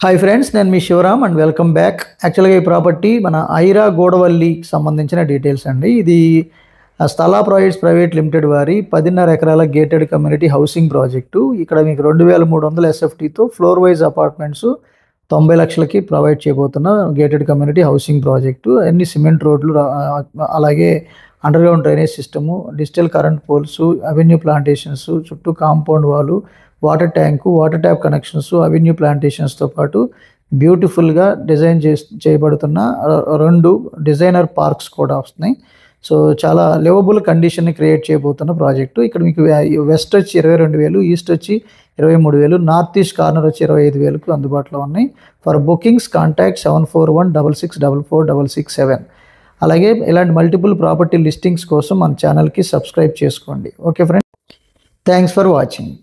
Hi friends, నేను మీ Shivaram and welcome back. యాక్చువల్గా ఈ ప్రాపర్టీ మన ఐరా గోడవల్లికి సంబంధించిన డీటెయిల్స్ అండి. ఇది స్థలా ప్రాజెక్ట్స్ ప్రైవేట్ లిమిటెడ్ వారి 10.5 ఎకరాల గేటెడ్ కమ్యూనిటీ హౌసింగ్ ప్రాజెక్టు. ఇక్కడ మీకు 2300 ఎస్ఎఫ్టీతో ఫ్లోర్ వైజ్ అపార్ట్మెంట్స్ 90 లక్షలకి ప్రొవైడ్ చేయబోతున్న గేటెడ్ కమ్యూనిటీ హౌసింగ్ ప్రాజెక్టు. అన్ని సిమెంట్ రోడ్లు, అలాగే underground drainage system, digital current poles, avenue plantations, చుట్టూ compound wall, water tank, water tap connections, avenue ప్లాంటేషన్స్తో పాటు బ్యూటిఫుల్గా డిజైన్ చేయబడుతున్న 2 డిజైనర్ పార్క్స్ కూడా వస్తున్నాయి. సో చాలా లివబుల్ కండిషన్ని క్రియేట్ చేయబోతున్న ప్రాజెక్టు. ఇక్కడ మీకు వెస్ట్ వచ్చి 22,000, ఈస్ట్ వచ్చి 23,000, నార్త్ ఈస్ట్ కార్నర్ వచ్చి 25,000కు అందుబాటులో ఉన్నాయి. For bookings contact 7416644667. అలాగే ఇలాంటి మల్టిపుల్ ప్రాపర్టీ లిస్టింగ్స్ కోసం మన ఛానల్కి సబ్స్క్రైబ్ చేసుకోండి. Okay friends, thanks for watching.